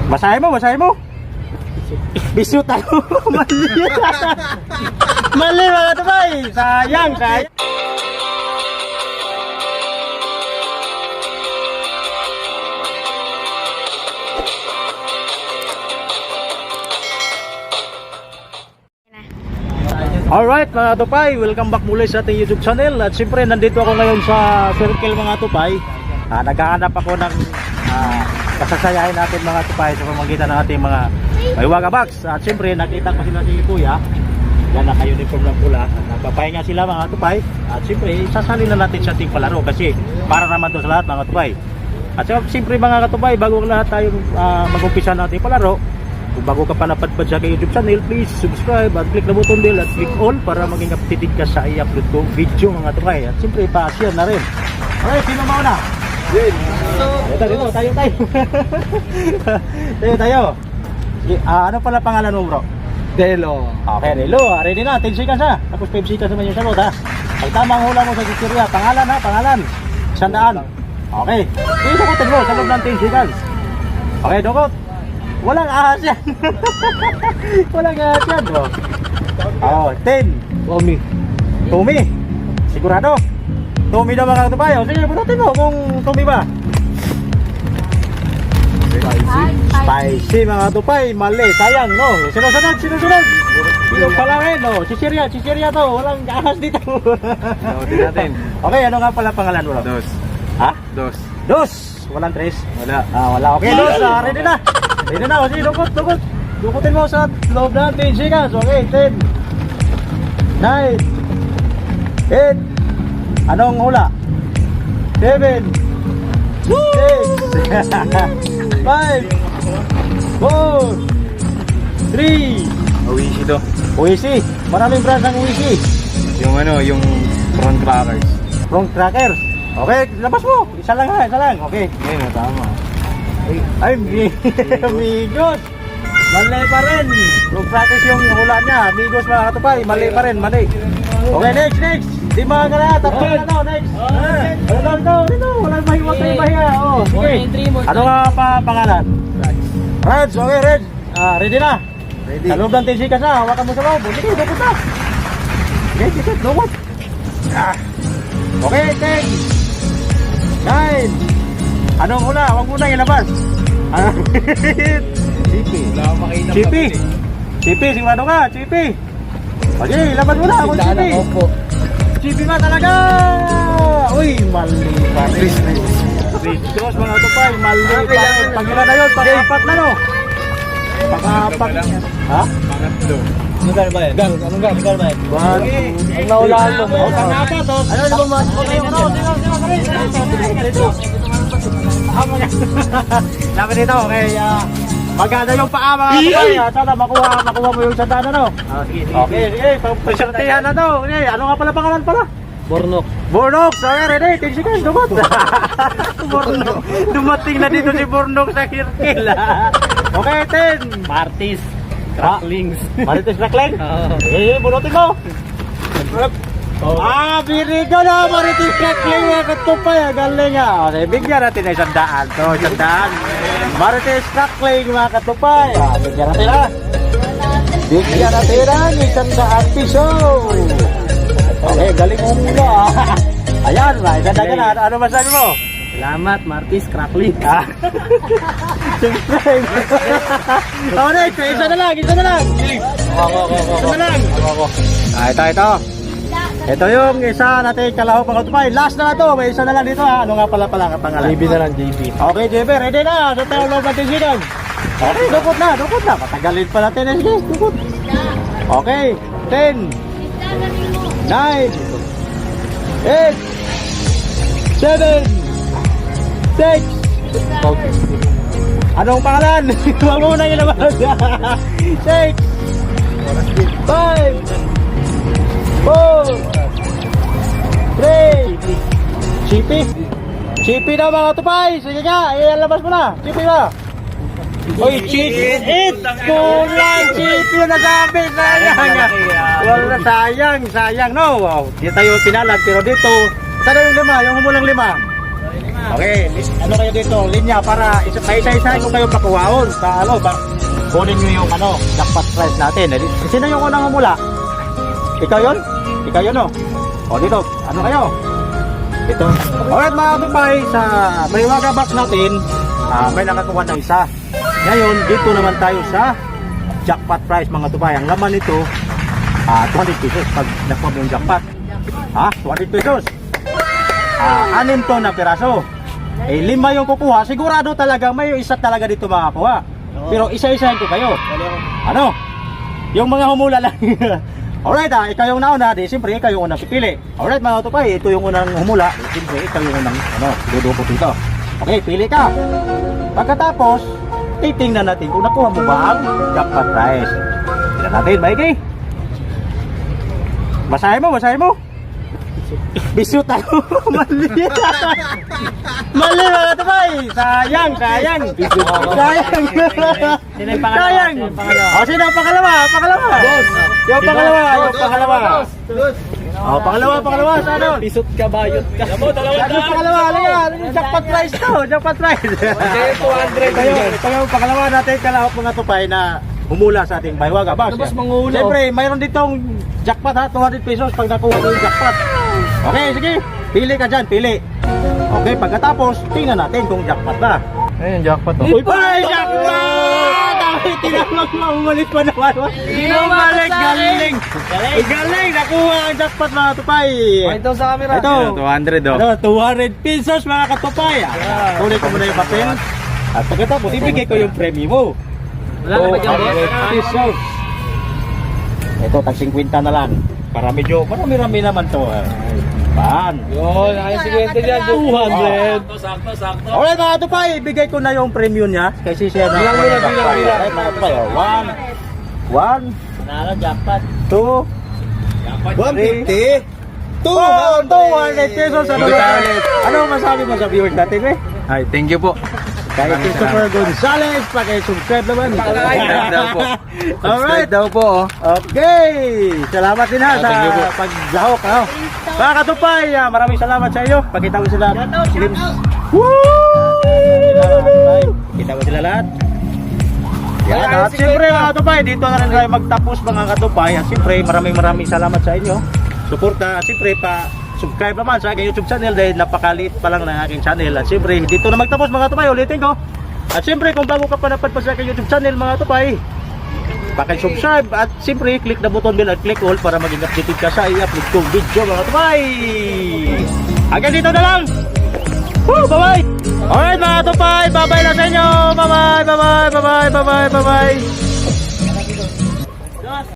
Basahin mo, basahin mo. Bisyo tayo. Mali. Mali mga tupay. Sayang, sayang. Alright mga tupay, welcome back muli sa ating YouTube channel. At siyempre nandito ako ngayon sa circle mga tupay. Naghahanap ako ng kasasayahin natin mga tupay sa pamamagitan ng ating mga Maywaga Box. At siyempre nakita ko sila si Kuya. Yan, naka-uniform ng pula. Napapahinga sila mga tupay. At siyempre isasali na natin sa ating palaro kasi para naman to sa lahat mga tupay. At siyempre mga katupay, bago lahat tayo mag-umpisa natin palaro, kung bago ka pa napadpad sa aking YouTube channel, please subscribe at click na button bell at click all para maging updated ka sa i-upload kong video mga tupay. At siyempre pa-share na rin. Okay, sino mauna? Yun. Dito, tayo. tayo. Ano pala pangalan mo bro? Delo. Okay, Delo. Ready na, 10 seconds ha. Tapos 5 seconds naman yung sagot ha. Pag tamang hula mo sa Chichirya, pangalan ha, pangalan. 100. Okay. Dukutin mo sa loob ng 10 seconds. Okay, dukot. Walang ahas yan. Walang ahas yan bro. 10. Tommy. Sigurado? Tommy daw mga katupay. Sige, bunutin mo kung Tommy ba. Spicy mga katupay. Mali, sayang no. Sinusunod. Yung palangin no. Chichirya to. Walang ahas dito. Nautin natin. Okay, ano nga pala pangalan mo? Dos. Ha? Dos. Walang tres? Wala. Wala. Okay, Dos. Ready na. Ready na. Sige, dukot. Dukutin mo sa loob ng 10 seconds. Okay, 10. 9. 8. Anong hula? 7. 6. 5. 4. 3. Awishi to. Uisi. Maraming branch ng Uisi. Yung prawn crackers. Wrong tracker. Okay, labas mo. Isa lang. Okay. Ayun, tama. Ay, amigos. Mali pa rin. Wrong practice yung hula niya. Amigos mga katupay. Mali pa rin. Okay, next. Di mga ka na. Tatlo na daw. Next. Dito. Walang mahiwag na yung mahiya. Sige. Ano nga pa pangalan? Reds. Okay, Reds. Ready na? Ready. Sa loob ng 10 seconds na. Hawakan mo sa loob. Sige, dukot na. Sige, dukot. Okay, 10. 9. Anong hula? Huwag mo na ilabas. Chipi, sigurado ka, Chipi. Okay, ilabas mo na ako, Chipi. Chipi nga talaga. Uy, mali pa rin. Cross mga tupay, mali pa rin. Pag-ila na yun, pag-apat na no. Pag-apat. Ha? Pangatlo. Anong ba yan? Bagi. Ang naulaan mo. Pang-apat. Ano ba mga? Sabi dito, okay, maganda yung paa mga tupay. Sana makuha mo yung sandaan ano. Okay, pagpasyartihan na to. Ano nga pala pangalan pala? Bornok, sorry, ready, 10 seconds, dumot. Bornok, dumating na dito si Bornok sa circle. Okay, 10. Martis. Cracklings. Marites Crackling? Bunutin mo. Birigo na, Marites Crackling, mga katupay, galing nga. Okay, bigyan natin na 100 to, 100. Marites Crackling, mga katupay. Bigyan natin na. Bigyan natin ang 100 piso. Okay, galing mo muna. Ayan, isanda ka na. Ano masabi mo? Salamat, Martis Crackling. Siyempre. Next, isa na lang. Isa na lang. Ito. Ito yung isa natin kalahok mga tupay. Last na to. May isa na lang dito ha. Ano nga pala ang pangalan? JB na lang, JB. Okay, JB. Ready na. Sa tayo lang natin sinan. Okay, dukot na. Patagalin pa natin. Guys, dukot. Okay. 10. 9. 8. 7. 6. Anong pangalan? Huwag mo nang ilabas. 6. 5. 4. 3. Chipi na mga tupay. Sige nga, ilalabas mo na. Chipi na. Oy, chipi. Kulang chipi na sabi. Sayang. No. Wow. Di tayo pinalad pero dito. Sana yung 5, yung humulang 5. Okay, ano kayo dito, linya para isa-isa ko kayo pakuwaon sa ano, kunin nyo yung ano, jackpot prize natin. Sino yung unang humula? Ikaw yun? Ikaw yun, oh. O dito, ano kayo? Ito. Alright mga kapay, sa Baywaga box natin, may nakakuha ng isa. Ngayon, dito naman tayo sa jackpot prize mga tupay. Ang laman nito, 200 pesos pag nakuha mo yung jackpot. 200 pesos. 6 to na piraso. 5 yung kukuha. Sigurado talaga may isa talaga dito makakuha. Pero isa-isahin ko kayo. Ano? Yung mga humula lang. Alright, ikaw yung nauna, di siyempre ikaw yung unang pipili. Alright mga tupay, ito yung unang humula. Siyempre ikaw yung unang dudukot dito. Okay, pili ka. Pagkatapos, titingnan natin kung nakuha mo ba ang jackpot prize. Tingnan natin, maigi. Basahin mo. Bisyo tayo. Mali. Mali mga tupay. Sayang. Sayang. Sino yung pangalawa? Sino ang pangalawa? Yung pangalawa. Pangalawa. Saan nun? Pisot ka, bayot ka. Yung pangalawa. Halika. Jackpot prize to. Jackpot prize. 200. Ito yung pangalawa natin kalahok mga tupay na humula sa ating Baywaga box. Tapos mangulo. Siyempre, mayroon ditong jackpot 200 pesos pag nakuha mo yung jackpot. Okay, sige. Pili ka dyan, pili. Okay, pagkatapos, tingnan natin kung jackpot ba. Ayun, jackpot. Uy, pare, jackpot! Tinamag mo, umalit pa naman. Umalik, galing. Galing, nakuha ang jackpot mga tupay. Ito sa camera. Ito. 200 Ano, 200 pesos mga katupay. Tuloy ko muna yung papel. At pagkatapos, ibigay ko yung premyo mo. Wala na ba dyan, boss? 200 pesos. Ito, tag 50 na lang. Para medyo, marami-rami naman to. Paan? Yun, ayos si Gwente dyan. 200. Sakto. Alright mga tupay, ibigay ko na yung premium niya. Kasi siya na. Bilang. Alright mga tupay, 1, Nalo, jackpot. 2, 150. 200 pesos. Ano masabi mo sa viewers natin eh? Ay, thank you po. Kay Christopher Gonzalez, paki-subscribe naman. Alright. daw po. Okay. Salamat din ha sa Thank you po. paglahok. Mga katupay, maraming salamat sa iyo. Pakita ko sila. Slims. Woo! Kita ko sila lahat. Yan. At siyempre mga katupay, dito na rin tayo magtapos mga katupay. At siyempre, maraming salamat sa inyo. Suporta. At siyempre, subscribe naman sa aking YouTube channel dahil napakaliit pa lang ng aking channel. At siyempre, dito na magtapos mga tupay, ulitin ko. At siyempre, kung bago ka pa napadpad sa aking YouTube channel mga tupay, paki-subscribe at siyempre, click the button bell at click all para maging updated ka sa i-upload kong video mga tupay. Hanggang dito na lang. Woo! Bye-bye! Alright mga tupay, bye-bye na sa inyo. Bye-bye!